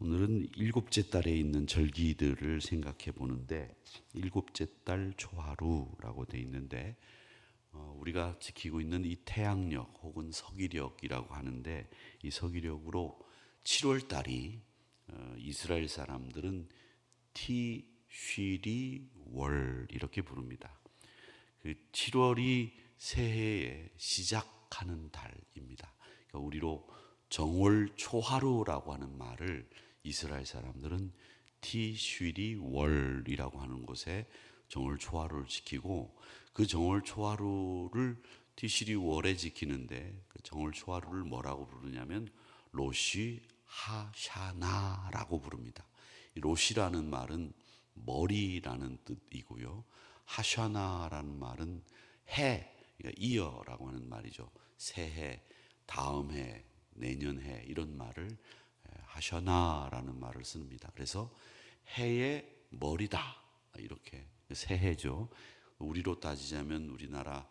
오늘은 일곱째 달에 있는 절기들을 생각해 보는데, 일곱째 달 초하루라고 돼 있는데, 우리가 지키고 있는 이 태양력 혹은 서기력이라고 하는데, 이 서기력으로 7월 달이 이스라엘 사람들은 티쉬리 월 이렇게 부릅니다. 그 7월이 새해의 시작하는 달입니다. 그러니까 우리로 정월 초하루라고 하는 말을 이스라엘 사람들은 티쉬리 월이라고 하는 곳에 정월 초하루를 지키고, 그 정월 초하루를 티쉬리 월에 지키는데 그 정월 초하루를 뭐라고 부르냐면 로시 하샤나라고 부릅니다. 이 로시라는 말은 머리라는 뜻이고요, 하샤나라는 말은 해, 그러니까 이어라고 하는 말이죠. 새해, 다음 해, 내년 해, 이런 말을 하셔나라는 말을 씁니다. 그래서 해의 머리다, 이렇게 새해죠. 우리로 따지자면 우리나라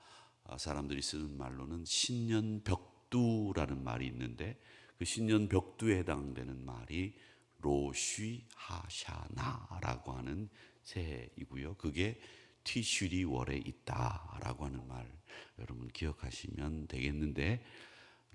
사람들이 쓰는 말로는 신년벽두라는 말이 있는데, 그 신년벽두에 해당되는 말이 로쉬 하샤나라고 하는 새해이고요. 그게 티슈리 월에 있다라고 하는 말, 여러분 기억하시면 되겠는데,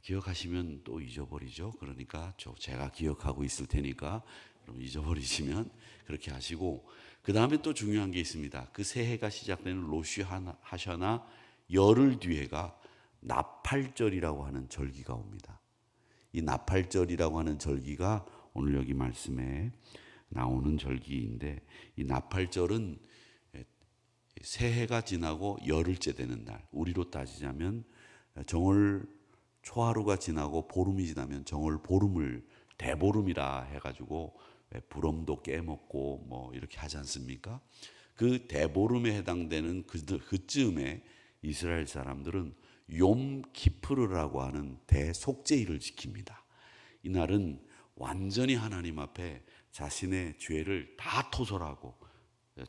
기억하시면 또 잊어버리죠. 그러니까 제가 기억하고 있을 테니까 여러분 잊어버리시면 그렇게 하시고, 그 다음에 또 중요한 게 있습니다. 그 새해가 시작되는 로쉬 하셔나 열흘 뒤에가 나팔절이라고 하는 절기가 옵니다. 이 나팔절이라고 하는 절기가 오늘 여기 말씀에 나오는 절기인데, 이 나팔절은 새해가 지나고 열흘째 되는 날, 우리로 따지자면 정월 초하루가 지나고 보름이 지나면 정월 보름을 대보름이라 해가지고 부럼도 깨먹고 뭐 이렇게 하지 않습니까? 그 대보름에 해당되는 그쯤에 이스라엘 사람들은 욤 키프르라고 하는 대속죄일을 지킵니다. 이날은 완전히 하나님 앞에 자신의 죄를 다 토설하고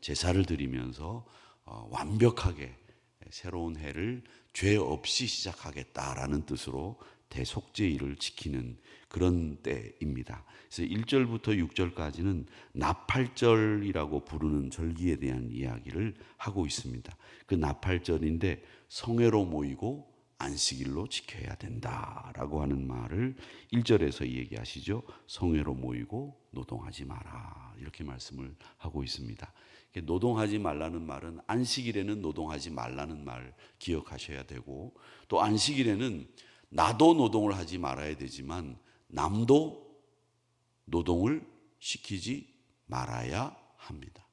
제사를 드리면서 완벽하게 새로운 해를 죄 없이 시작하겠다라는 뜻으로 대속죄일을 지키는 그런 때입니다. 그래서 1절부터 6절까지는 나팔절이라고 부르는 절기에 대한 이야기를 하고 있습니다. 그 나팔절인데 성회로 모이고 안식일로 지켜야 된다라고 하는 말을 1절에서 얘기하시죠. 성회로 모이고 노동하지 마라, 이렇게 말씀을 하고 있습니다. 노동하지 말라는 말은 안식일에는 노동하지 말라는 말 기억하셔야 되고, 또 안식일에는 나도 노동을 하지 말아야 되지만 남도 노동을 시키지 말아야 합니다.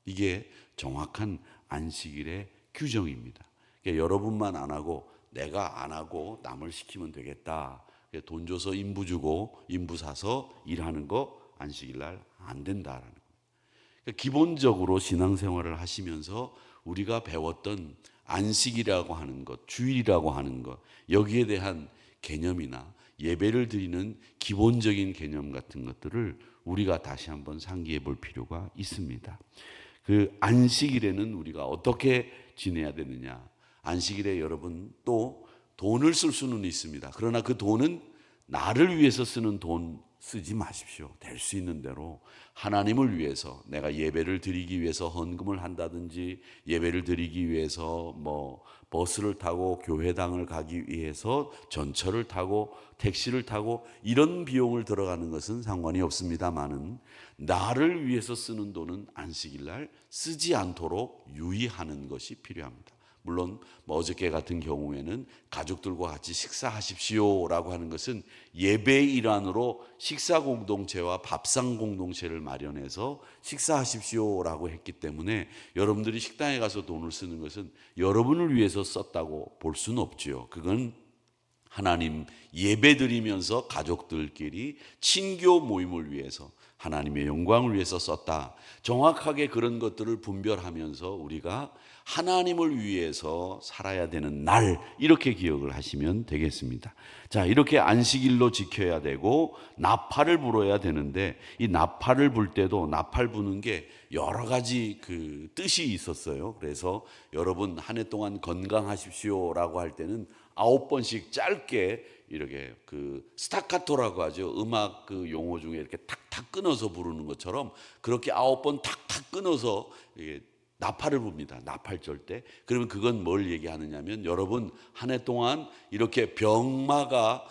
이게 정확한 안식일의 규정입니다. 그러니까 여러분만 안 하고 내가 안 하고 남을 시키면 되겠다, 돈 줘서 인부 주고 인부 사서 일하는 거 안식일 날 안 된다라는 거예요. 기본적으로 신앙생활을 하시면서 우리가 배웠던 안식이라고 하는 것, 주일이라고 하는 것, 여기에 대한 개념이나 예배를 드리는 기본적인 개념 같은 것들을 우리가 다시 한번 상기해 볼 필요가 있습니다. 그 안식일에는 우리가 어떻게 지내야 되느냐, 안식일에 여러분 또 돈을 쓸 수는 있습니다. 그러나 그 돈은 나를 위해서 쓰는 돈 쓰지 마십시오. 될 수 있는 대로 하나님을 위해서, 내가 예배를 드리기 위해서 헌금을 한다든지, 예배를 드리기 위해서 뭐 버스를 타고 교회당을 가기 위해서 전철을 타고 택시를 타고 이런 비용을 들어가는 것은 상관이 없습니다만은, 나를 위해서 쓰는 돈은 안식일 날 쓰지 않도록 유의하는 것이 필요합니다. 물론 뭐 어저께 같은 경우에는 가족들과 같이 식사하십시오라고 하는 것은 예배의 일환으로 식사 공동체와 밥상 공동체를 마련해서 식사하십시오라고 했기 때문에 여러분들이 식당에 가서 돈을 쓰는 것은 여러분을 위해서 썼다고 볼 수는 없지요. 그건 하나님 예배 드리면서 가족들끼리 친교 모임을 위해서, 하나님의 영광을 위해서 썼다. 정확하게 그런 것들을 분별하면서 우리가 하나님을 위해서 살아야 되는 날, 이렇게 기억을 하시면 되겠습니다. 자, 이렇게 안식일로 지켜야 되고 나팔을 불어야 되는데, 이 나팔을 불 때도 나팔 부는 게 여러 가지 그 뜻이 있었어요. 그래서 여러분 한 해 동안 건강하십시오라고 할 때는 9번씩 짧게 이렇게 그 스타카토라고 하죠. 음악 그 용어 중에 이렇게 탁탁 끊어서 부르는 것처럼 그렇게 9번 탁탁 끊어서 나팔을 붑니다. 나팔절 때. 그러면 그건 뭘 얘기하느냐면 여러분 한 해 동안 이렇게 병마가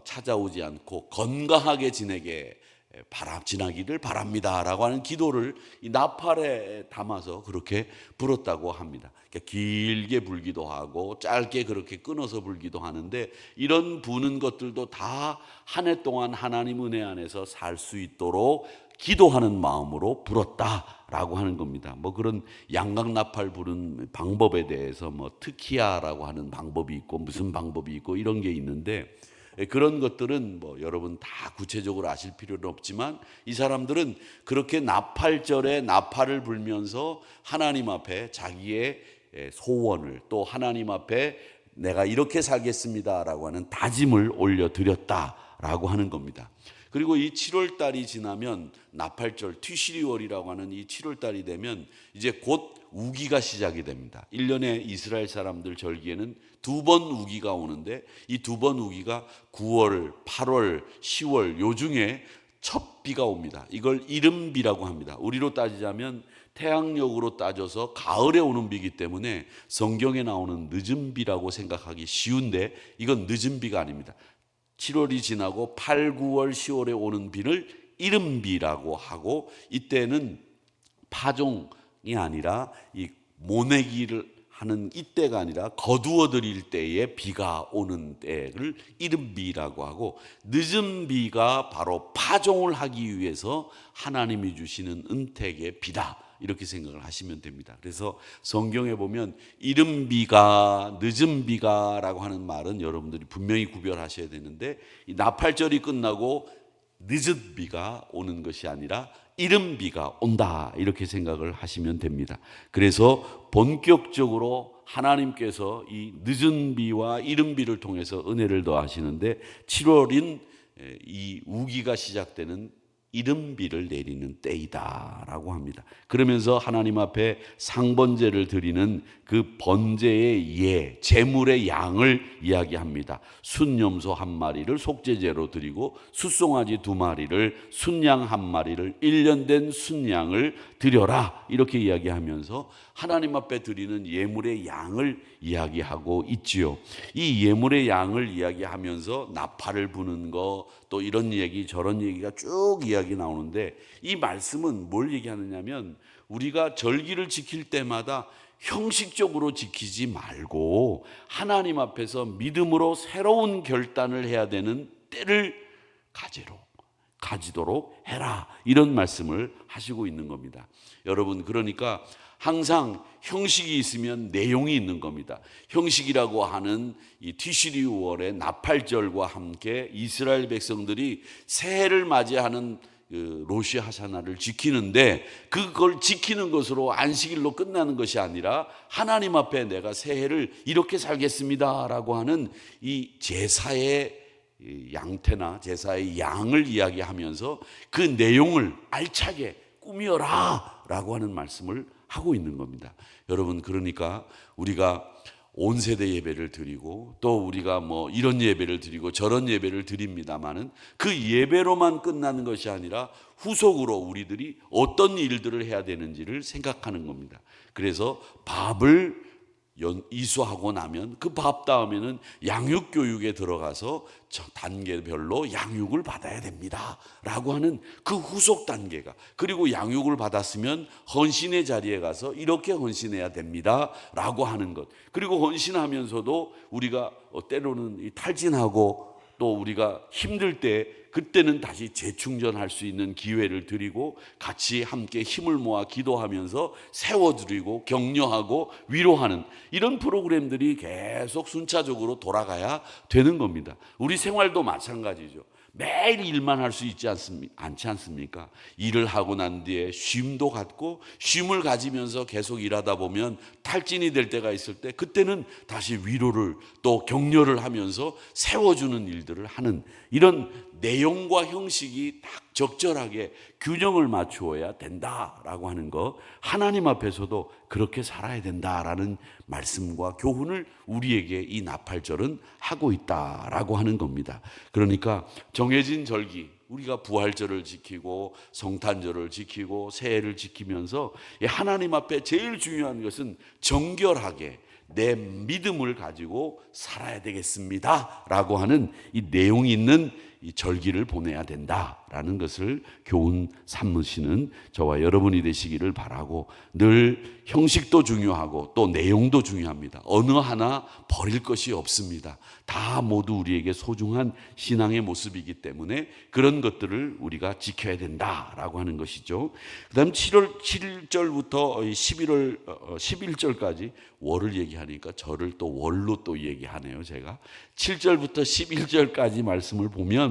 찾아오지 않고 건강하게 지나기를 바랍니다라고 하는 기도를 이 나팔에 담아서 그렇게 불었다고 합니다. 그러니까 길게 불기도 하고 짧게 그렇게 끊어서 불기도 하는데 이런 부는 것들도 다 한 해 동안 하나님 은혜 안에서 살 수 있도록 기도하는 마음으로 불었다라고 하는 겁니다. 뭐 그런 양각 나팔 부는 방법에 대해서 뭐 트키야라고 하는 방법이 있고 무슨 방법이 있고 이런 게 있는데 그런 것들은 뭐 여러분 다 구체적으로 아실 필요는 없지만 이 사람들은 그렇게 나팔절에 나팔을 불면서 하나님 앞에 자기의 소원을 또 하나님 앞에 내가 이렇게 살겠습니다라고 하는 다짐을 올려드렸다라고 하는 겁니다. 그리고 이 7월 달이 지나면 나팔절 티시리월이라고 하는 이 7월 달이 되면 이제 곧 우기가 시작이 됩니다. 1년에 이스라엘 사람들 절기에는 2번 우기가 오는데 이 2번 우기가 9월, 8월, 10월 요 중에 첫 비가 옵니다. 이걸 이른비라고 합니다. 우리로 따지자면 태양력으로 따져서 가을에 오는 비이기 때문에 성경에 나오는 늦은 비라고 생각하기 쉬운데 이건 늦은 비가 아닙니다. 7월이 지나고 8, 9월, 10월에 오는 비를 이른비라고 하고 이때는 파종이 아니라 이 모내기를 하는 이때가 아니라 거두어 드릴 때에 비가 오는 때를 이른비라고 하고 늦은 비가 바로 파종을 하기 위해서 하나님이 주시는 은택의 비다 이렇게 생각을 하시면 됩니다. 그래서 성경에 보면 이른 비가 늦은 비가라고 하는 말은 여러분들이 분명히 구별하셔야 되는데 이 나팔절이 끝나고 늦은 비가 오는 것이 아니라 이른 비가 온다 이렇게 생각을 하시면 됩니다. 그래서 본격적으로 하나님께서 이 늦은 비와 이른 비를 통해서 은혜를 더하시는데 7월인 이 우기가 시작되는 이른 비를 내리는 때이다라고 합니다. 그러면서 하나님 앞에 상번제를 드리는 그 번제의 제물의 양을 이야기합니다. 순염소 1마리를 속죄제로 드리고 숫송아지 2마리를 순양 1마리를 1년 된 순양을 드려라 이렇게 이야기하면서 하나님 앞에 드리는 예물의 양을 이야기하고 있지요. 이 예물의 양을 이야기하면서 나팔을 부는 거 또 이런 얘기 저런 얘기가 쭉 이야기 나오는데 이 말씀은 뭘 얘기하느냐면 우리가 절기를 지킬 때마다 형식적으로 지키지 말고 하나님 앞에서 믿음으로 새로운 결단을 해야 되는 때를 가지도록 해라 이런 말씀을 하시고 있는 겁니다. 여러분 그러니까 항상 형식이 있으면 내용이 있는 겁니다. 형식이라고 하는 이 티시리월의 나팔절과 함께 이스라엘 백성들이 새해를 맞이하는 로시 하샤나를 지키는데 그걸 지키는 것으로 안식일로 끝나는 것이 아니라 하나님 앞에 내가 새해를 이렇게 살겠습니다라고 하는 이 제사의 양태나 제사의 양을 이야기하면서 그 내용을 알차게 꾸며라 라고 하는 말씀을 하고 있는 겁니다. 여러분 그러니까 우리가 온 세대 예배를 드리고 또 우리가 뭐 이런 예배를 드리고 저런 예배를 드립니다마는 그 예배로만 끝나는 것이 아니라 후속으로 우리들이 어떤 일들을 해야 되는지를 생각하는 겁니다. 그래서 밥을 이수하고 나면 그 밥 다음에는 양육교육에 들어가서 단계별로 양육을 받아야 됩니다 라고 하는 그 후속 단계가 그리고 양육을 받았으면 헌신의 자리에 가서 이렇게 헌신해야 됩니다 라고 하는 것 그리고 헌신하면서도 우리가 때로는 탈진하고 또 우리가 힘들 때 그때는 다시 재충전할 수 있는 기회를 드리고 같이 함께 힘을 모아 기도하면서 세워드리고 격려하고 위로하는 이런 프로그램들이 계속 순차적으로 돌아가야 되는 겁니다. 우리 생활도 마찬가지죠. 매일 일만 할 수 있지 않지 않습니까? 일을 하고 난 뒤에 쉼도 갖고 쉼을 가지면서 계속 일하다 보면 탈진이 될 때가 있을 때 그때는 다시 위로를 또 격려를 하면서 세워주는 일들을 하는 이런 내용과 형식이 딱 적절하게 균형을 맞추어야 된다라고 하는 거, 하나님 앞에서도 그렇게 살아야 된다라는 말씀과 교훈을 우리에게 이 나팔절은 하고 있다라고 하는 겁니다. 그러니까 정해진 절기, 우리가 부활절을 지키고 성탄절을 지키고 새해를 지키면서 하나님 앞에 제일 중요한 것은 정결하게 내 믿음을 가지고 살아야 되겠습니다 라고 하는 이 내용이 있는 이 절기를 보내야 된다라는 것을 교훈 삼으시는 저와 여러분이 되시기를 바라고, 늘 형식도 중요하고 또 내용도 중요합니다. 어느 하나 버릴 것이 없습니다. 다 모두 우리에게 소중한 신앙의 모습이기 때문에 그런 것들을 우리가 지켜야 된다라고 하는 것이죠. 그 다음 7월 7절부터 11월 11절까지 월을 얘기하니까 저를 또 월로 또 얘기하네요. 제가 7절부터 11절까지 말씀을 보면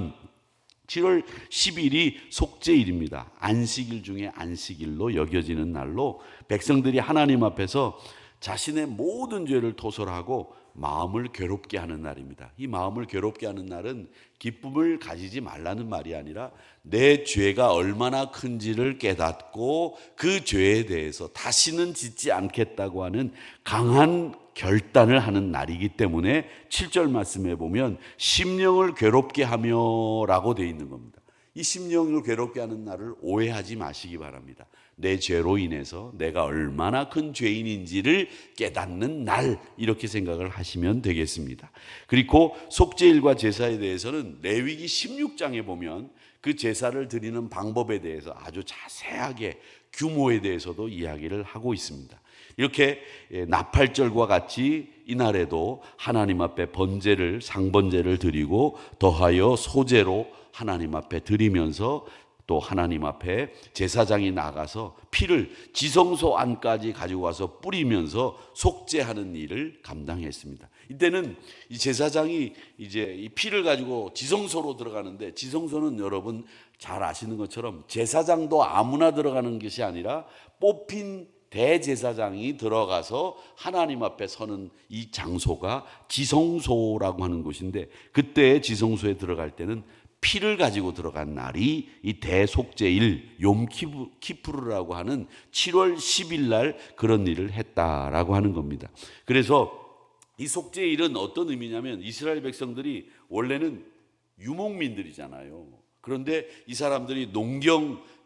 7월 10일이 속죄일입니다. 안식일 중에 안식일로 여겨지는 날로 백성들이 하나님 앞에서 자신의 모든 죄를 토설하고 마음을 괴롭게 하는 날입니다. 이 마음을 괴롭게 하는 날은 기쁨을 가지지 말라는 말이 아니라 내 죄가 얼마나 큰지를 깨닫고 그 죄에 대해서 다시는 짓지 않겠다고 하는 강한 결단을 하는 날이기 때문에 7절 말씀에 보면 심령을 괴롭게 하며 라고 되어 있는 겁니다. 이 심령을 괴롭게 하는 날을 오해하지 마시기 바랍니다. 내 죄로 인해서 내가 얼마나 큰 죄인인지를 깨닫는 날, 이렇게 생각을 하시면 되겠습니다. 그리고 속죄일과 제사에 대해서는 레위기 16장에 보면 그 제사를 드리는 방법에 대해서 아주 자세하게 규모에 대해서도 이야기를 하고 있습니다. 이렇게 나팔절과 같이 이날에도 하나님 앞에 번제를, 상번제를 드리고 더하여 소제로 하나님 앞에 드리면서 또 하나님 앞에 제사장이 나가서 피를 지성소 안까지 가지고 와서 뿌리면서 속죄하는 일을 감당했습니다. 이때는 이 제사장이 이제 이 피를 가지고 지성소로 들어가는데, 지성소는 여러분 잘 아시는 것처럼 제사장도 아무나 들어가는 것이 아니라 뽑힌 대제사장이 들어가서 하나님 앞에 서는 이 장소가 지성소라고 하는 곳인데, 그때 지성소에 들어갈 때는 피를 가지고 들어간 날이 이 대속죄일 욤키푸르라고 하는 7월 10일 날 그런 일을 했다라고 하는 겁니다. 그래서 이 속죄일은 어떤 의미냐면, 이스라엘 백성들이 원래는 유목민들이잖아요. 그런데 이 사람들이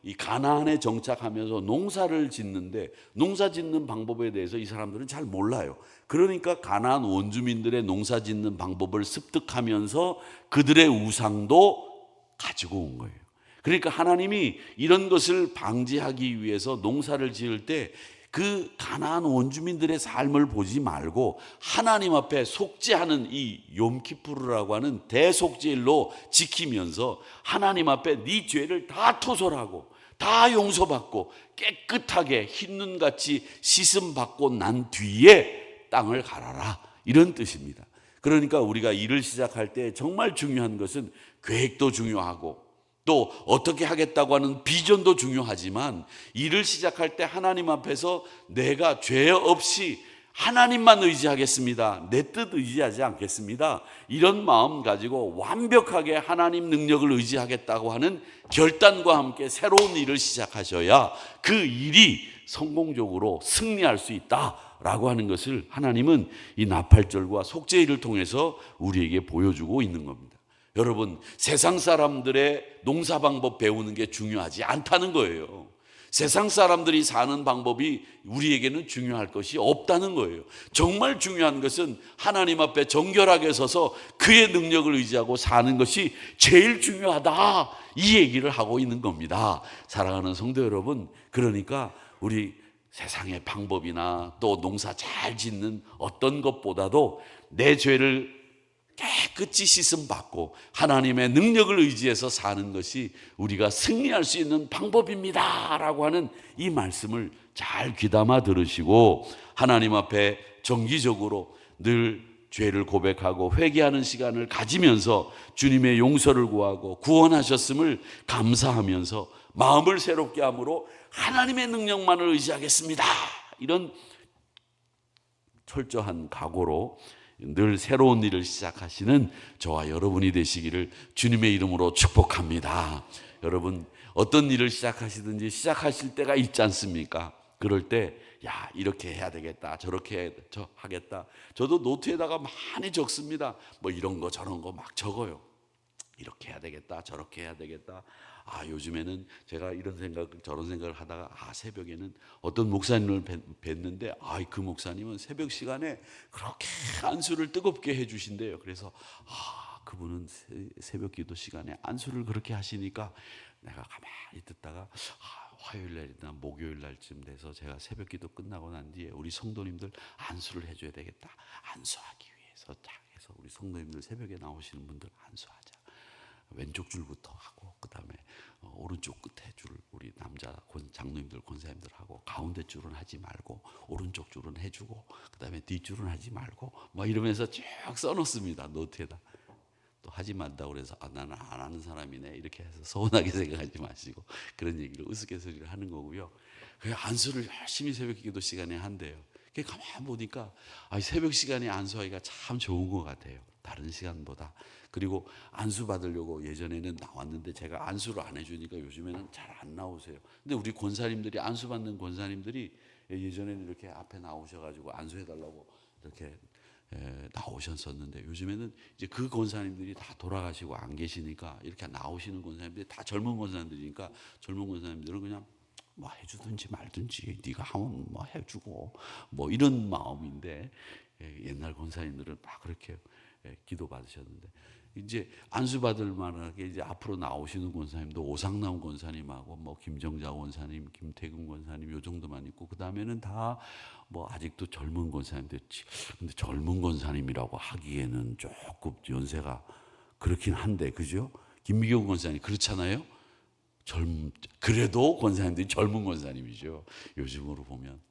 이 가나안에 정착하면서 농사를 짓는데, 농사 짓는 방법에 대해서 이 사람들은 잘 몰라요. 그러니까 가나안 원주민들의 농사 짓는 방법을 습득하면서 그들의 우상도 가지고 온 거예요. 그러니까 하나님이 이런 것을 방지하기 위해서 농사를 지을 때 그 가나안 원주민들의 삶을 보지 말고 하나님 앞에 속죄하는 이 욤키푸르라고 하는 대속죄일로 지키면서 하나님 앞에 네 죄를 다 토설하고 다 용서받고 깨끗하게 흰눈같이 씻음받고 난 뒤에 땅을 갈아라, 이런 뜻입니다. 그러니까 우리가 일을 시작할 때 정말 중요한 것은 계획도 중요하고 또 어떻게 하겠다고 하는 비전도 중요하지만, 일을 시작할 때 하나님 앞에서 내가 죄 없이 하나님만 의지하겠습니다, 내 뜻 의지하지 않겠습니다, 이런 마음 가지고 완벽하게 하나님 능력을 의지하겠다고 하는 결단과 함께 새로운 일을 시작하셔야 그 일이 성공적으로 승리할 수 있다라고 하는 것을 하나님은 이 나팔절과 속죄일을 통해서 우리에게 보여주고 있는 겁니다. 여러분, 세상 사람들의 농사 방법 배우는 게 중요하지 않다는 거예요. 세상 사람들이 사는 방법이 우리에게는 중요할 것이 없다는 거예요. 정말 중요한 것은 하나님 앞에 정결하게 서서 그의 능력을 의지하고 사는 것이 제일 중요하다, 이 얘기를 하고 있는 겁니다. 사랑하는 성도 여러분, 그러니까 우리 세상의 방법이나 또 농사 잘 짓는 어떤 것보다도 내 죄를 깨끗이 씻음 받고 하나님의 능력을 의지해서 사는 것이 우리가 승리할 수 있는 방법입니다 라고 하는 이 말씀을 잘 귀담아 들으시고, 하나님 앞에 정기적으로 늘 죄를 고백하고 회개하는 시간을 가지면서 주님의 용서를 구하고 구원하셨음을 감사하면서 마음을 새롭게 함으로 하나님의 능력만을 의지하겠습니다, 이런 철저한 각오로 늘 새로운 일을 시작하시는 저와 여러분이 되시기를 주님의 이름으로 축복합니다. 여러분, 어떤 일을 시작하시든지 시작하실 때가 있지 않습니까? 그럴 때 이렇게 해야 되겠다, 저렇게 하겠다. 저도 노트에다가 많이 적습니다. 뭐 이런 거 저런 거 막 적어요. 이렇게 해야 되겠다, 저렇게 해야 되겠다. 요즘에는 제가 이런 생각 저런 생각을 하다가 새벽에는 어떤 목사님을 뵀는데 그 목사님은 새벽 시간에 그렇게 안수를 뜨겁게 해주신대요. 그래서 그분은 새벽 기도 시간에 안수를 그렇게 하시니까 내가 가만히 듣다가 화요일 날이나 목요일 날쯤 돼서 제가 새벽 기도 끝나고 난 뒤에 우리 성도님들 안수를 해줘야 되겠다, 안수하기 위해서 딱 해서 우리 성도님들 새벽에 나오시는 분들 안수하자. 왼쪽 줄부터 하고, 그 다음에 오른쪽 끝에 줄 우리 남자 장로님들 권사님들 하고, 가운데 줄은 하지 말고 오른쪽 줄은 해주고, 그 다음에 뒷줄은 하지 말고 뭐 이러면서 쭉 써놓습니다, 노트에다. 또 하지 말다고 그래서 나는 안 하는 사람이네 이렇게 해서 서운하게 생각하지 마시고 그런 얘기를 우스갯소리를 하는 거고요. 안수를 열심히 새벽 기도 시간에 한대요. 가만히 보니까 새벽 시간에 안수하기가 참 좋은 것 같아요, 다른 시간보다. 그리고 안수 받으려고 예전에는 나왔는데 제가 안수를 안 해주니까 요즘에는 잘 안 나오세요. 근데 우리 권사님들이, 안수 받는 권사님들이 예전에는 이렇게 앞에 나오셔가지고 안수해달라고 이렇게 나오셨었는데, 요즘에는 이제 그 권사님들이 다 돌아가시고 안 계시니까 이렇게 나오시는 권사님들이 다 젊은 권사님들이니까, 젊은 권사님들은 그냥 뭐 해주든지 말든지 네가 하면 뭐 해주고 뭐 이런 마음인데, 옛날 권사님들은 막 그렇게 기도 받으셨는데, 이제 안수 받을 만하게 이제 앞으로 나오시는 권사님도 오상남 권사님하고 뭐 김정자 권사님, 김태근 권사님 요 정도만 있고, 그 다음에는 다 뭐 아직도 젊은 권사님들. 근데 젊은 권사님이라고 하기에는 조금 연세가 그렇긴 한데, 그죠? 김미경 권사님 그렇잖아요. 그래도 권사님들이 젊은 권사님이죠, 요즘으로 보면.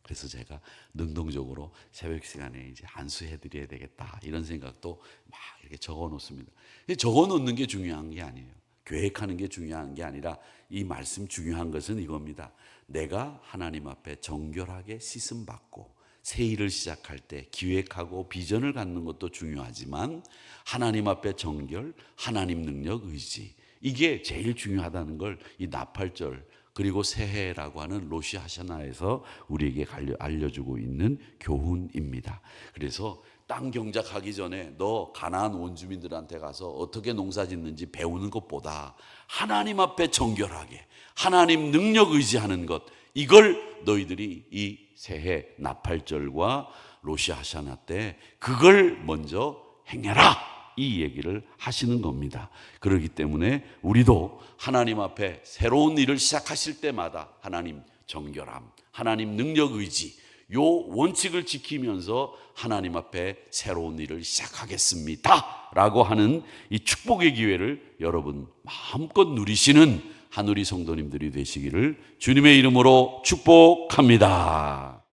그래서 제가 능동적으로 새벽 시간에 이제 안수해드려야 되겠다 이런 생각도 막 이렇게 적어 놓습니다. 적어 놓는 게 중요한 게 아니에요. 계획하는 게 중요한 게 아니라, 이 말씀 중요한 것은 이겁니다. 내가 하나님 앞에 정결하게 씻음 받고 새 일을 시작할 때 기획하고 비전을 갖는 것도 중요하지만, 하나님 앞에 정결, 하나님 능력, 의지, 이게 제일 중요하다는 걸 이 나팔절 그리고 새해라고 하는 로시 하샤나에서 우리에게 알려주고 있는 교훈입니다. 그래서 땅 경작하기 전에 너 가나안 원주민들한테 가서 어떻게 농사 짓는지 배우는 것보다 하나님 앞에 정결하게 하나님 능력 의지하는 것, 이걸 너희들이 이 새해 나팔절과 로시 하샤나 때 그걸 먼저 행해라, 이 얘기를 하시는 겁니다. 그렇기 때문에 우리도 하나님 앞에 새로운 일을 시작하실 때마다 하나님 정결함, 하나님 능력 의지, 요 원칙을 지키면서 하나님 앞에 새로운 일을 시작하겠습니다 라고 하는 이 축복의 기회를 여러분 마음껏 누리시는 한우리 성도님들이 되시기를 주님의 이름으로 축복합니다.